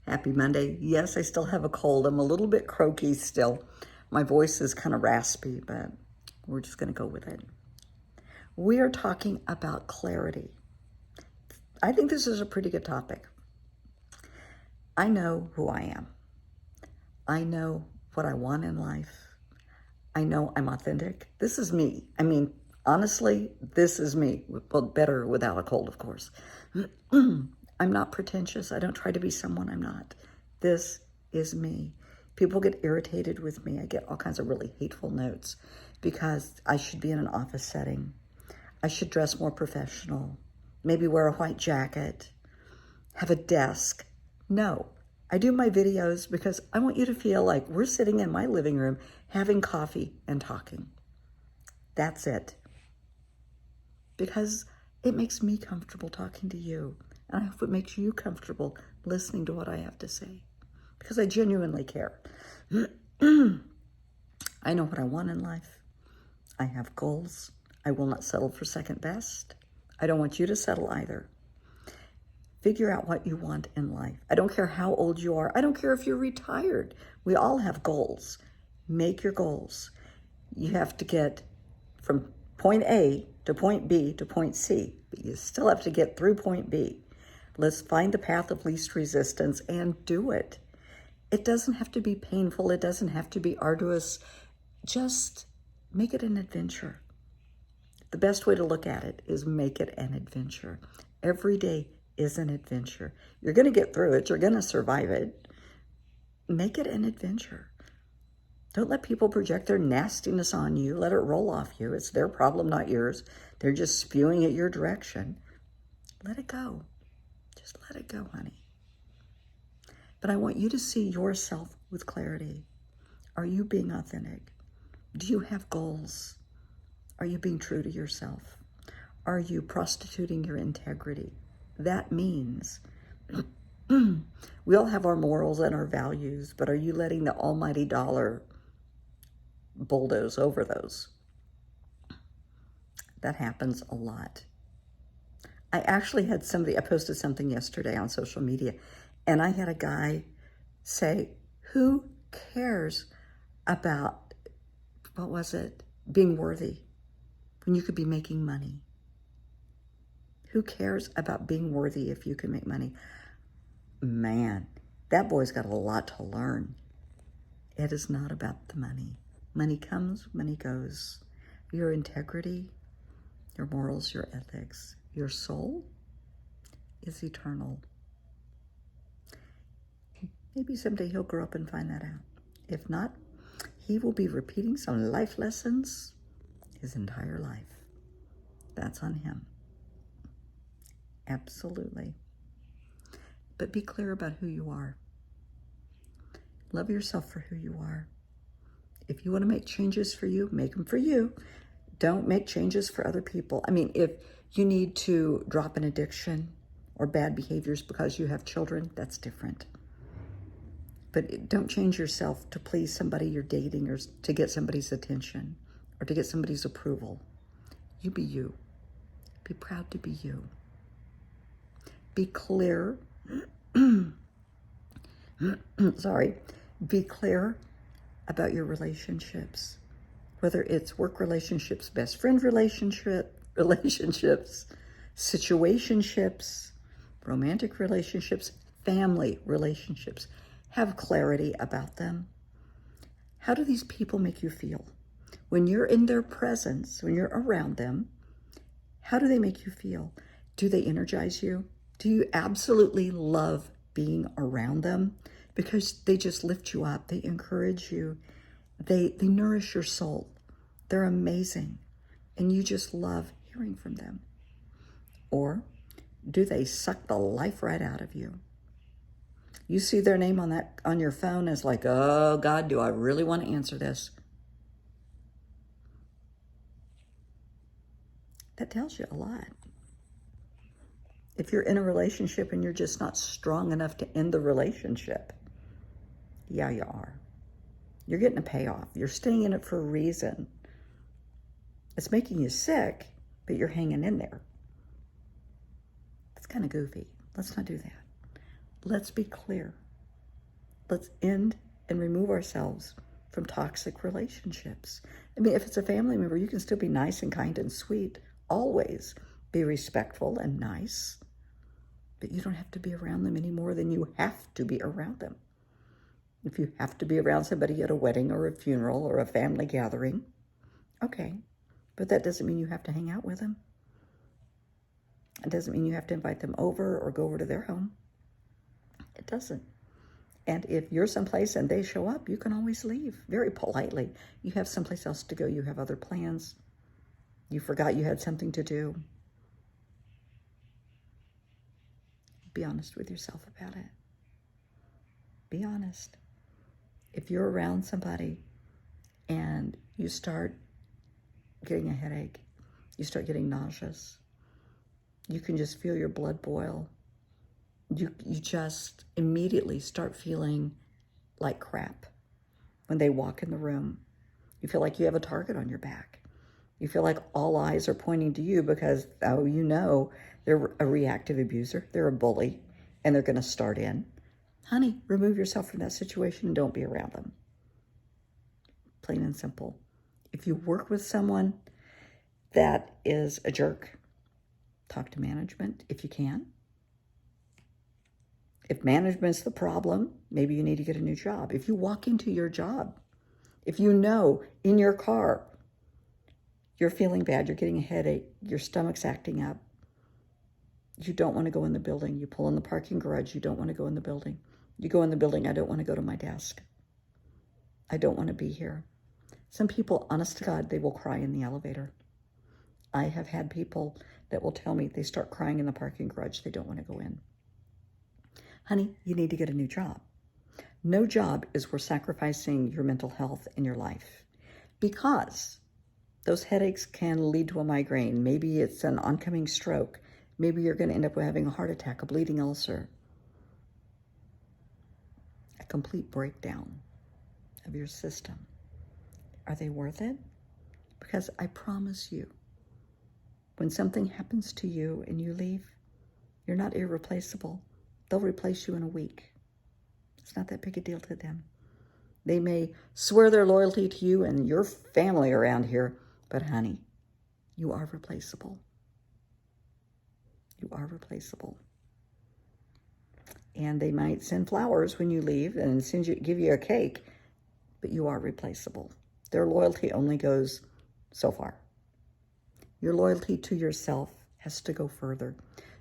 Happy Monday. Yes, I still have a cold. I'm a little bit croaky still. My voice is kind of raspy, but we're just going to go with it. We are talking about clarity. I think this is a pretty good topic. I know who I am. I know what I want in life. I know I'm authentic. This is me. I mean, honestly, this is me. Well, better without a cold, of course. I'm not pretentious. I don't try to be someone I'm not. This is me. People get irritated with me. I get all kinds of really hateful notes because I should be in an office setting. I should dress more professional. Maybe wear a white jacket. Have a desk. No. I do my videos because I want you to feel like we're sitting in my living room having coffee and talking. That's it. Because it makes me comfortable talking to you. And I hope it makes you comfortable listening to what I have to say. Because I genuinely care. I know what I want in life. I have goals. I will not settle for second best. I don't want you to settle either. Figure out what you want in life. I don't care how old you are. I don't care if you're retired. We all have goals. Make your goals. You have to get from point A to point B to point C, but you still have to get through point B. Let's find the path of least resistance and do it. It doesn't have to be painful. It doesn't have to be arduous. Just make it an adventure. The best way to look at it is make it an adventure. Every day is an adventure. You're going to get through it. You're going to survive it. Make it an adventure. Don't let people project their nastiness on you. Let it roll off you. It's their problem, not yours. They're just spewing it your direction. Let it go. Just let it go, honey. But I want you to see yourself with clarity. Are you being authentic? Do you have goals? Are you being true to yourself? Are you prostituting your integrity? That means we all have our morals and our values, but are you letting the almighty dollar bulldoze over those? That happens a lot. I actually had somebody, I posted something yesterday on social media, and I had a guy say, who cares about, what was it, being worthy when you could be making money? Who cares about being worthy if you can make money? Man, that boy's got a lot to learn. It is not about the money. Money comes, money goes. Your integrity, your morals, your ethics, your soul is eternal. Maybe someday he'll grow up and find that out. If not, he will be repeating some life lessons his entire life. That's on him. Absolutely. But be clear about who you are. Love yourself for who you are. If you want to make changes for you, make them for you. Don't make changes for other people. I mean, if you need to drop an addiction or bad behaviors because you have children, that's different. But don't change yourself to please somebody you're dating or to get somebody's attention or to get somebody's approval. You be you. Be proud to be you. Be clear. Sorry. Be clear about your relationships. Whether it's work relationships, best friend relationships, situationships, romantic relationships, family relationships. Have clarity about them. How do these people make you feel? When you're in their presence, when you're around them, how do they make you feel? Do they energize you? Do you absolutely love being around them? Because they just lift you up. They encourage you. They nourish your soul. They're amazing. And you just love hearing from them. Or do they suck the life right out of you? You see their name on your phone as like, oh God, do I really want to answer this? That tells you a lot. If you're in a relationship and you're just not strong enough to end the relationship, yeah, you are. You're getting a payoff. You're staying in it for a reason. It's making you sick, but you're hanging in there. It's kind of goofy. Let's not do that. Let's be clear. Let's end and remove ourselves from toxic relationships. I mean, if it's a family member, you can still be nice and kind and sweet. Always be respectful and nice. But you don't have to be around them any more than you have to be around them. If you have to be around somebody at a wedding or a funeral or a family gathering, okay. But that doesn't mean you have to hang out with them. It doesn't mean you have to invite them over or go over to their home. It doesn't. And if you're someplace and they show up, you can always leave very politely. You have someplace else to go. You have other plans. You forgot you had something to do. Be honest with yourself about it. Be honest. If you're around somebody and you start getting a headache, you start getting nauseous, you can just feel your blood boil. You just immediately start feeling like crap when they walk in the room. You feel like you have a target on your back. You feel like all eyes are pointing to you because, oh, you know, they're a reactive abuser, they're a bully, and they're going to start in. Honey, remove yourself from that situation and don't be around them. Plain and simple. If you work with someone that is a jerk, talk to management if you can. If management's the problem, maybe you need to get a new job. If you walk into your job, if you know in your car you're feeling bad, you're getting a headache, your stomach's acting up, you don't want to go in the building. You pull in the parking garage, you don't want to go in the building. You go in the building, I don't want to go to my desk. I don't want to be here. Some people, honest to God, they will cry in the elevator. I have had people that will tell me they start crying in the parking garage. They don't want to go in. Honey, you need to get a new job. No job is worth sacrificing your mental health in your life because those headaches can lead to a migraine. Maybe it's an oncoming stroke. Maybe you're going to end up having a heart attack, a bleeding ulcer, a complete breakdown of your system. Are they worth it? Because I promise you, when something happens to you and you leave, you're not irreplaceable. They'll replace you in a week. It's not that big a deal to them. They may swear their loyalty to you and your family around here, but honey, you are replaceable. You are replaceable. And they might send flowers when you leave and give you a cake, but you are replaceable. Their loyalty only goes so far. Your loyalty to yourself has to go further.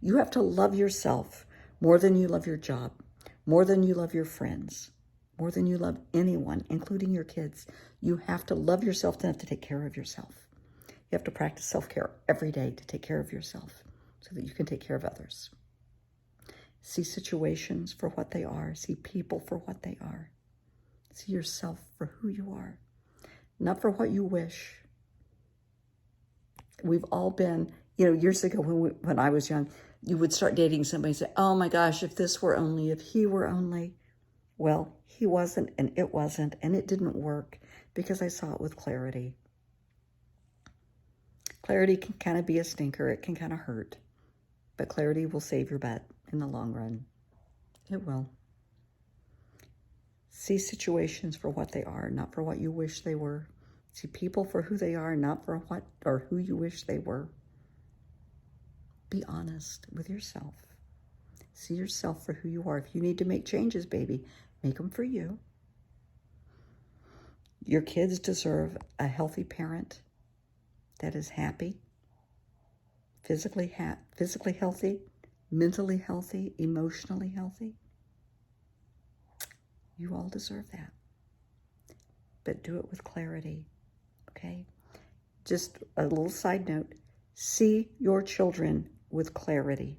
You have to love yourself more than you love your job, more than you love your friends, more than you love anyone, including your kids. You have to love yourself enough to take care of yourself. You have to practice self-care every day to take care of yourself so that you can take care of others. See situations for what they are. See people for what they are. See yourself for who you are, not for what you wish. We've all been, years ago when I was young, you would start dating somebody and say, oh my gosh, if this were only, if he were only. Well, he wasn't and it wasn't and it didn't work because I saw it with clarity. Clarity can kind of be a stinker. It can kind of hurt. But clarity will save your butt in the long run. It will. See situations for what they are, not for what you wish they were. See people for who they are, not for what or who you wish they were. Be honest with yourself. See yourself for who you are. If you need to make changes, baby, make them for you. Your kids deserve a healthy parent that is happy, physically healthy, mentally healthy, emotionally healthy. You all deserve that. But do it with clarity, okay? Just a little side note. See your children with clarity.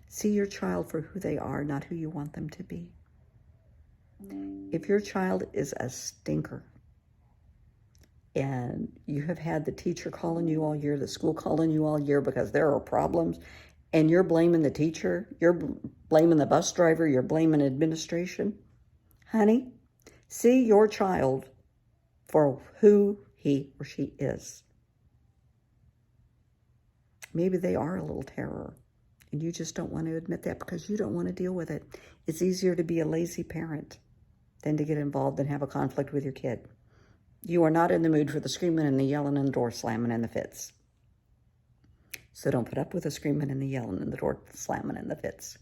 See your child for who they are, not who you want them to be. If your child is a stinker and you have had the teacher calling you all year, the school calling you all year because there are problems, and you're blaming the teacher, you're blaming the bus driver, you're blaming administration, honey, see your child for who he or she is. Maybe they are a little terror. And you just don't want to admit that because you don't want to deal with it. It's easier to be a lazy parent than to get involved and have a conflict with your kid. You are not in the mood for the screaming and the yelling and the door slamming and the fits. So don't put up with the screaming and the yelling and the door slamming and the fits.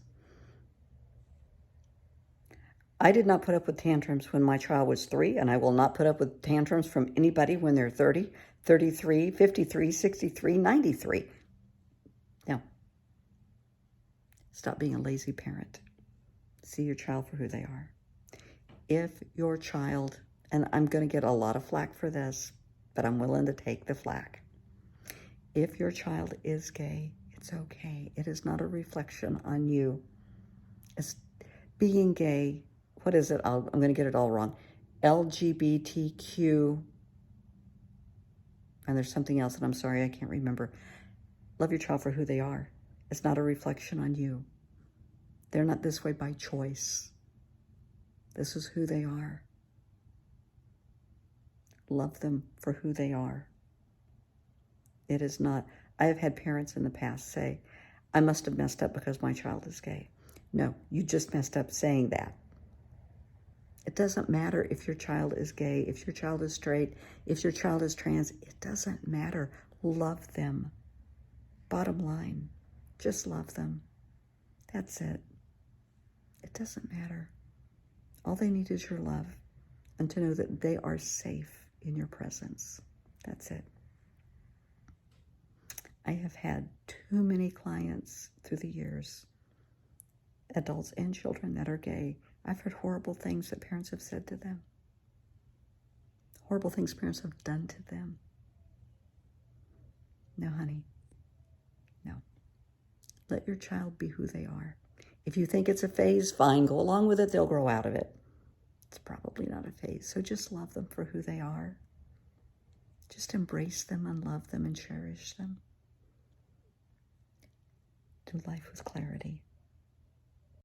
I did not put up with tantrums when my child was 3, and I will not put up with tantrums from anybody when they're 30, 33, 53, 63, 93. No. Stop being a lazy parent. See your child for who they are. If your child, and I'm going to get a lot of flack for this, but I'm willing to take the flack. If your child is gay, it's okay. It is not a reflection on you. It's being gay. What is it? I'm going to get it all wrong. LGBTQ. And there's something else, and I'm sorry, I can't remember. Love your child for who they are. It's not a reflection on you. They're not this way by choice. This is who they are. Love them for who they are. It is not. I have had parents in the past say, I must have messed up because my child is gay. No, you just messed up saying that. It doesn't matter if your child is gay, if your child is straight, if your child is trans. It doesn't matter. Love them. Bottom line, just love them. That's it. It doesn't matter. All they need is your love and to know that they are safe in your presence. That's it. I have had too many clients through the years, adults and children that are gay. I've heard horrible things that parents have said to them. Horrible things parents have done to them. No, honey. No. Let your child be who they are. If you think it's a phase, fine, go along with it. They'll grow out of it. It's probably not a phase. So just love them for who they are. Just embrace them and love them and cherish them. Do life with clarity.